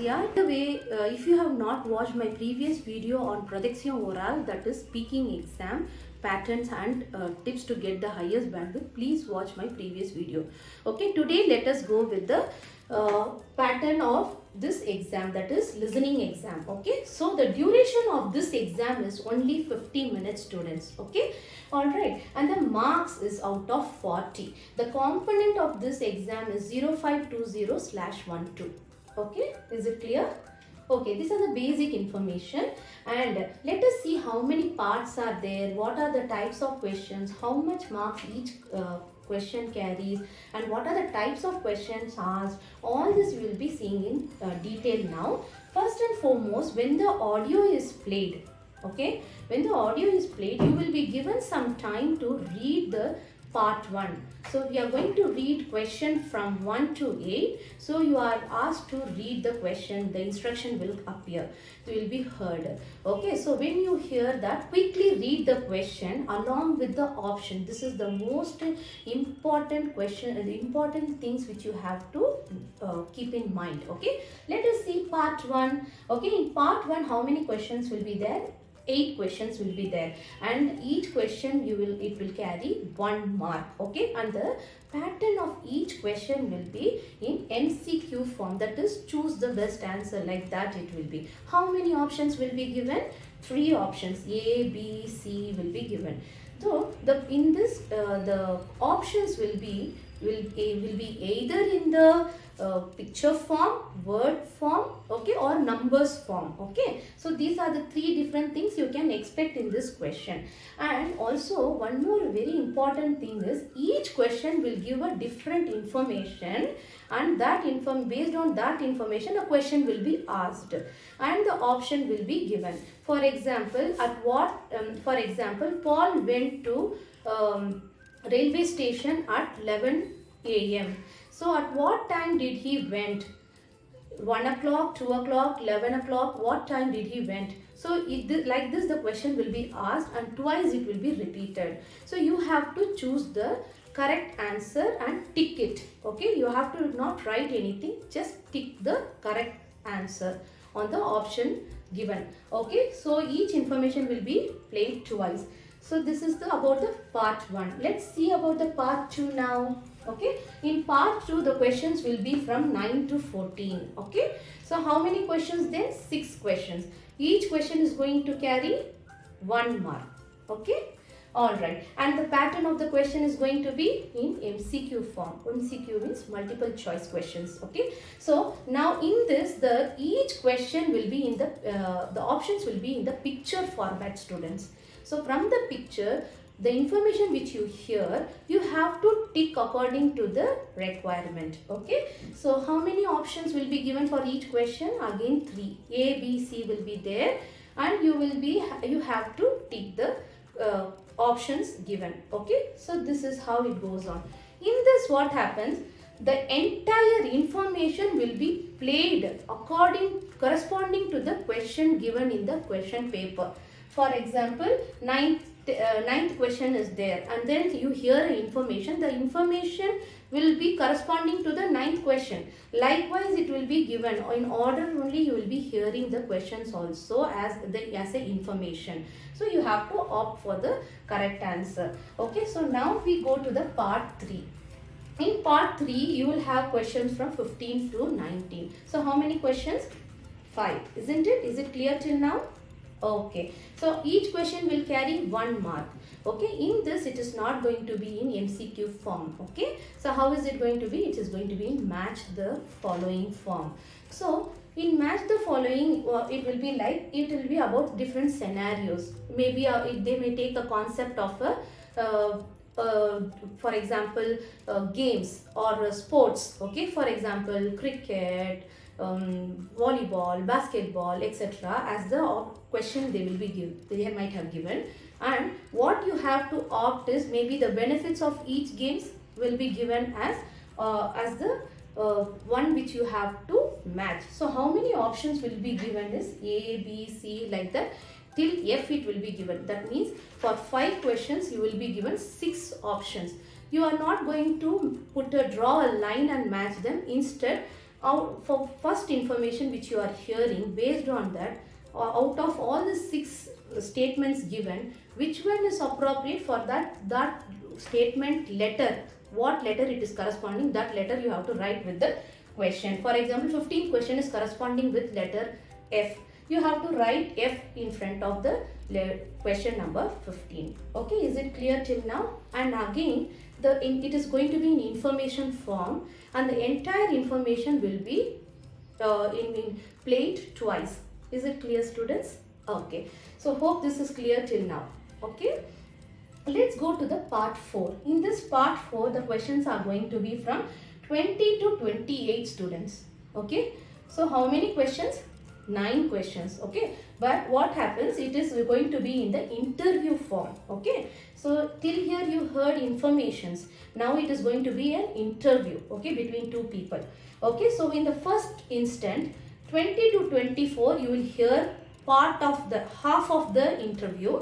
By the way, if you have not watched my previous video on Protection Oral, that is speaking exam patterns and tips to get the highest bandwidth, please watch my previous video. Okay, today let us go with the pattern of this exam, that is listening exam. Okay, so the duration of this exam is only 50 minutes, students. Okay, alright, and the marks is out of 40. The component of this exam is 0520/12. Okay, is it clear? Okay, these are the basic information, and let us see how many parts are there, what are the types of questions, how much marks each question carries, and what are the types of questions asked. All this we will be seeing in detail now. First and foremost, when the audio is played, okay, when the audio is played, you will be given some time to read the part 1. So we are going to read question from 1 to 8. So you are asked to read the question, the instruction will appear, it will be heard. Okay, so when you hear that, quickly read the question along with the option. This is the most important question, the important things which you have to keep in mind. Okay, let us see part 1. Okay, in part 1, how many questions will be there? 8 questions will be there, and each question it will carry 1 mark. Okay, and the pattern of each question will be in MCQ form, that is choose the best answer, like that it will be. How many options will be given? 3 options, A, B, C will be given. So in this the options will be either in the picture form, word form, okay, or numbers form. Okay, so these are the 3 different things you can expect in this question. And also one more very important thing is, each question will give a different information, and that based on that information a question will be asked and the option will be given. For example, Paul went to railway station at 11 a.m. So at what time did he went? 1 o'clock, 2 o'clock, 11 o'clock, what time did he went? So like this the question will be asked, and twice it will be repeated. So you have to choose the correct answer and tick it. Okay, you have to not write anything, just tick the correct answer on the option given. Okay, so each information will be played twice. So this is about the part 1. Let's see about the part 2 now. Okay, in part 2 the questions will be from 9 to 14. Okay, so how many questions then? 6 questions. Each question is going to carry 1 mark. Okay, alright, and the pattern of the question is going to be in MCQ form. MCQ means multiple choice questions. Okay, so now in this each question will be in the options will be in the picture format, students. So from the picture, the information which you hear, you have to tick according to the requirement. Okay, so how many options will be given for each question? Again 3. A, B, C will be there, and you have to tick the options given. Okay, so this is how it goes on. In this, what happens? The entire information will be played corresponding to the question given in the question paper. For example, ninth question is there, and then you hear information. The information will be corresponding to the 9th question. Likewise, it will be given in order only. You will be hearing the questions also as a information. So you have to opt for the correct answer. Okay, so now we go to the part 3. In part 3, you will have questions from 15 to 19. So how many questions? 5, isn't it? Is it clear till now? Okay, so each question will carry 1 mark. Okay, in this it is not going to be in MCQ form. Okay, so how is it going to be? It is going to be in match the following form. So in match the following, it will be about different scenarios. Maybe they may take a concept of for example, games or sports. Okay, for example, cricket, volleyball, basketball, etc. as the question they might have given. And what you have to opt is, maybe the benefits of each games will be given as the one which you have to match. So how many options will be given is A, B, C, like that till F it will be given. That means for 5 questions you will be given 6 options. You are not going to draw a line and match them. Instead, For first information which you are hearing, based on that, out of all the 6 statements given, which one is appropriate for that statement letter, what letter it is corresponding, that letter you have to write with the question. For example, 15th question is corresponding with letter F. You have to write F in front of the question number 15. Okay, is it clear till now? And again, it is going to be in information form, and the entire information will be played twice. Is it clear, students? Okay, so hope this is clear till now. Okay, let's go to the part 4. In this part 4, the questions are going to be from 20 to 28 students. Okay, so how many questions? 9 questions. Okay, but what happens, it is going to be in the interview form. Okay, so till here you heard informations. Now it is going to be an interview, okay, between 2 people. Okay, so in the first instant, 20 to 24, you will hear half of the interview,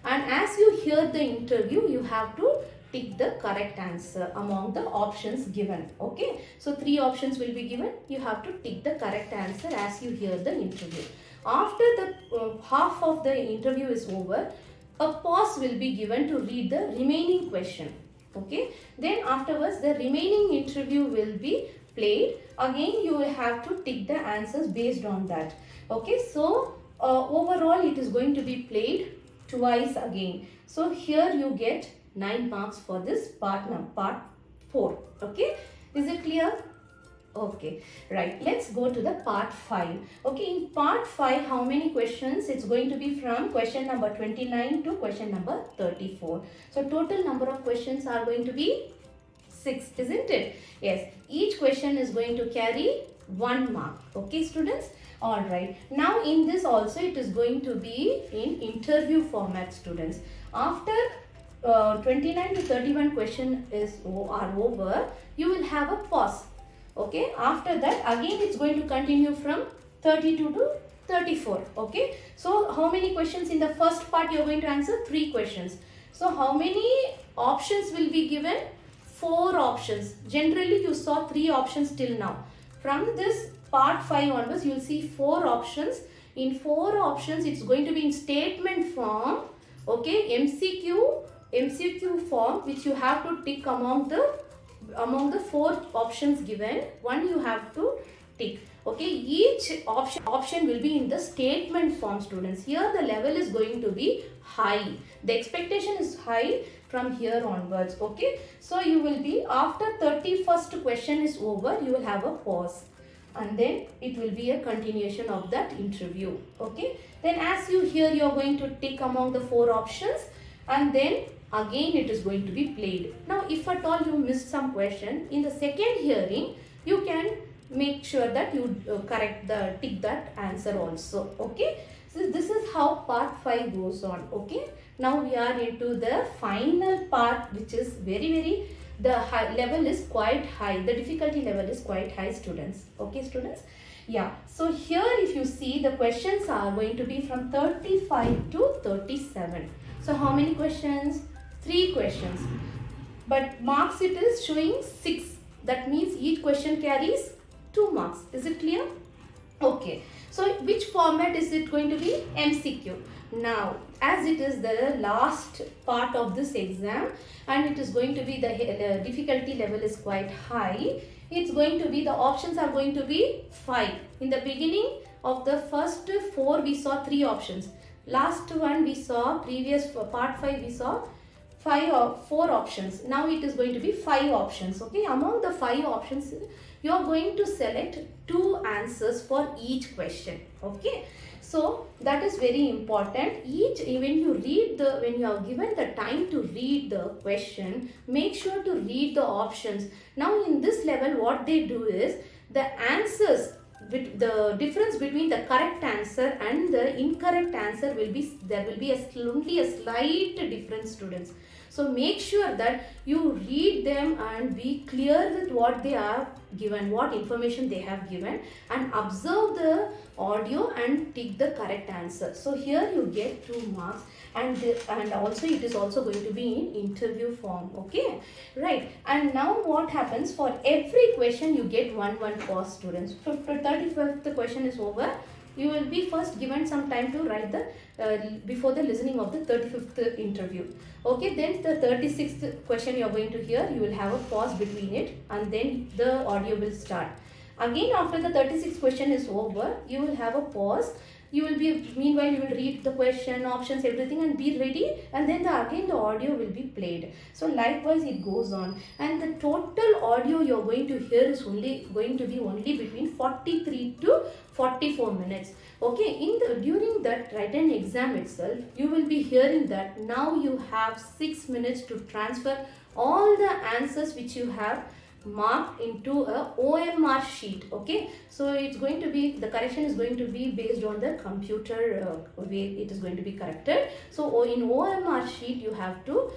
and as you hear the interview, you have to tick the correct answer among the options given. Okay, so 3 options will be given. You have to tick the correct answer as you hear the interview. After the half of the interview is over, a pause will be given to read the remaining question. Okay, then afterwards the remaining interview will be played. Again, you will have to tick the answers based on that. Okay, so overall it is going to be played twice again. So here you get 9 marks for this part 4. Okay, is it clear? Okay, right, let's go to the part 5. Okay, in part 5, how many questions? It's going to be from question number 29 to question number 34. So total number of questions are going to be 6, isn't it? Yes, each question is going to carry 1 mark. Okay, students? Alright, now in this also it is going to be in interview format, students. After 29 to 31 question are over, you will have a pause. Okay, after that again it's going to continue from 32 to 34. Okay, so how many questions in the first part you are going to answer? 3 questions. So how many options will be given? 4 options. Generally you saw 3 options till now. From this part 5 onwards, you will see 4 options. In 4 options, it's going to be in statement form. Okay, MCQ form, which you have to tick among the 4 options given. One you have to tick. Okay, each option will be in the statement form, students. Here the level is going to be high. The expectation is high from here onwards. Okay, so you will be, after 31st question is over, you will have a pause, and then it will be a continuation of that interview. Okay, then as you hear, you are going to tick among the 4 options, and then again it is going to be played. Now if at all you missed some question, in the second hearing you can make sure that you tick that answer also. Okay, so this is how part 5 goes on. Okay, now we are into the final part, which is very the level is quite high. The difficulty level is quite high, students. Okay, students? Yeah. So here if you see, the questions are going to be from 35 to 37. So how many questions? 3 questions. But marks it is showing 6. That means each question carries 2 marks. Is it clear? Okay. So which format is it going to be? MCQ. Now, as it is the last part of this exam, and it is going to be the difficulty level is quite high, it's going to be, the options are going to be 5. In the beginning of the first 4, we saw 3 options. Last one we saw, previous part 5 we saw 4 options. Now it is going to be 5 options. Okay, among the 5 options, you are going to select 2 answers for each question. Okay, so that is very important. When you are given the time to read the question, make sure to read the options. Now in this level, what they do is, the answers, the difference between the correct answer and the incorrect answer will be, there will be only a slight difference, students. So make sure that you read them and be clear with what they are given, what information they have given, and observe the audio and tick the correct answer. So here you get 2 marks, and also it is also going to be in interview form. Okay, right. And now what happens, for every question you get one pause, students. So 35th question is over, you will be first given some time to write the before the listening of the 35th interview. Okay, then the 36th question you are going to hear, you will have a pause between it, and then the audio will start. Again, after the 36th question is over, you will have a pause. You will be, meanwhile you will read the question, options, everything, and be ready, and then again the audio will be played. So likewise it goes on, and the total audio you are going to hear is only going to be between 43 to 44 minutes. Okay, during that written exam itself, you will be hearing that now you have 6 minutes to transfer all the answers which you have marked into a OMR sheet. Okay, so it's going to be, the correction is going to be based on the computer way it is going to be corrected. So in OMR sheet you have to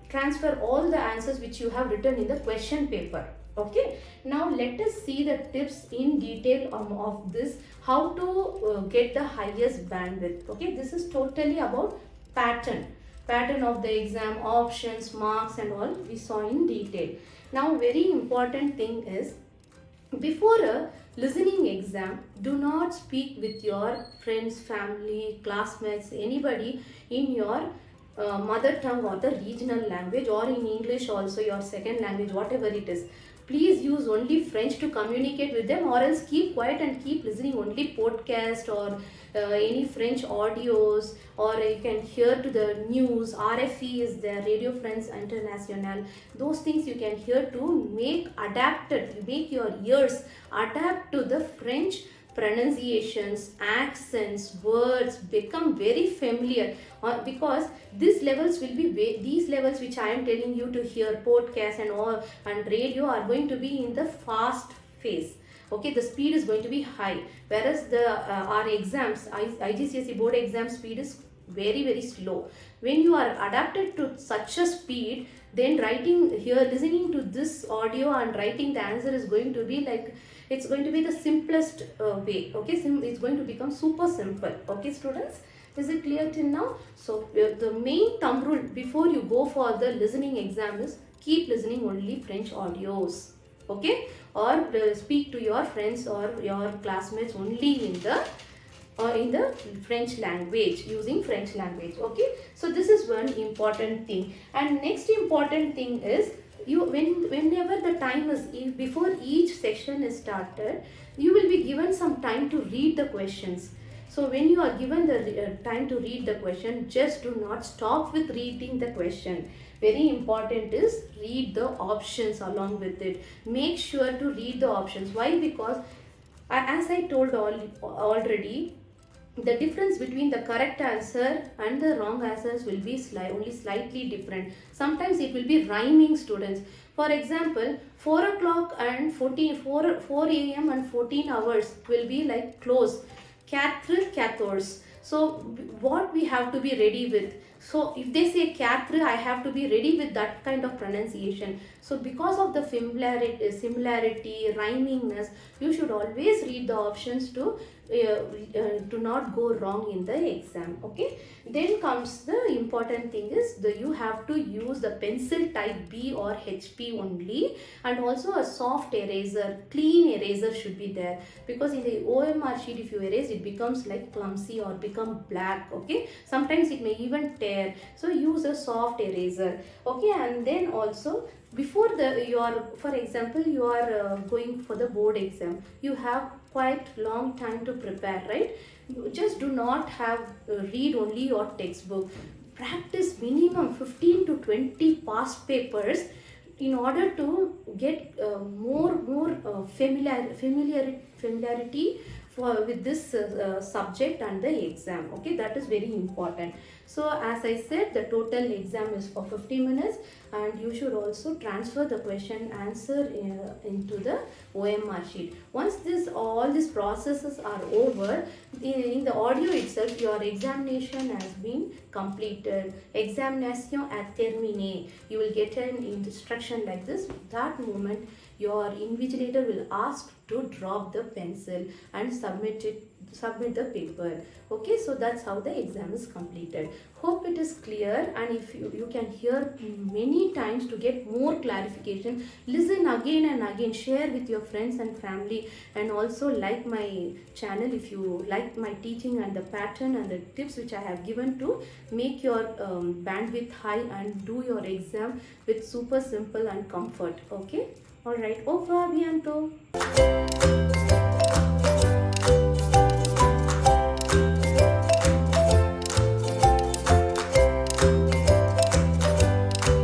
transfer all the answers which you have written in the question paper. Okay, now let us see the tips in detail of this, how to get the highest bandwidth. Okay, this is totally about pattern of the exam, options, marks and all we saw in detail. Now very important thing is, before a listening exam, do not speak with your friends, family, classmates, anybody in your mother tongue or the regional language, or in English also, your second language, whatever it is. Please use only French to communicate with them, or else keep quiet and keep listening only podcast or any French audios, or you can hear to the news. RFE is there, Radio France Internationale. Those things you can hear to make your ears adapt to the French pronunciations, accents, words, become very familiar, because these levels which I am telling you to hear, podcast and all and radio, are going to be in the fast phase. Okay, the speed is going to be high, whereas the our exams, IGCSE board exam speed is very slow. When you are adapted to such a speed, then listening to this audio and writing the answer is going to be like, it's going to be the simplest way. Okay, it's going to become super simple. Okay, students, is it clear till now? So the main thumb rule before you go for the listening exam is, keep listening only French audios. Okay, or speak to your friends or your classmates only in the French language, using French language. Okay, so this is one important thing. And next important thing is, whenever the time is, before each section is started, you will be given some time to read the questions. So when you are given the time to read the question, just do not stop with reading the question. Very important is, read the options along with it. Make sure to read the options. Why? Because as I told already, the difference between the correct answer and the wrong answers will be only slightly different. Sometimes it will be rhyming, students. For example, 4 o'clock and 4 a.m. and 14 hours will be like close. 4 So what we have to be ready with? So if they say 4, I have to be ready with that kind of pronunciation. So because of the similarity, rhymingness, you should always read the options to not go wrong in the exam. Okay, then comes the important thing is, you have to use the pencil type B or HP only, and also a soft eraser, clean eraser should be there, because in the OMR sheet if you erase, it becomes like clumsy or become black. Okay, sometimes it may even tear, so use a soft eraser. Okay, and then also, before for example, you are going for the board exam, you have quite long time to prepare, right? You just do not read only your textbook. Practice minimum 15 to 20 past papers in order to get more familiarity with this subject and the exam. Okay, that is very important. So as I said, the total exam is for 50 minutes, and you should also transfer the question answer into the OMR sheet. Once all these processes are over, in the audio itself, your examination has been completed. Examination est terminée. You will get an instruction like this. That moment your invigilator will ask to drop the pencil and submit the paper. Okay, so that's how the exam is completed. Hope it is clear, and if you can hear many times to get more clarification, listen again and again, share with your friends and family, and also like my channel if you like my teaching and the pattern and the tips which I have given to make your bandwidth high and do your exam with super simple and comfort. Okay, all right, over, bientôt.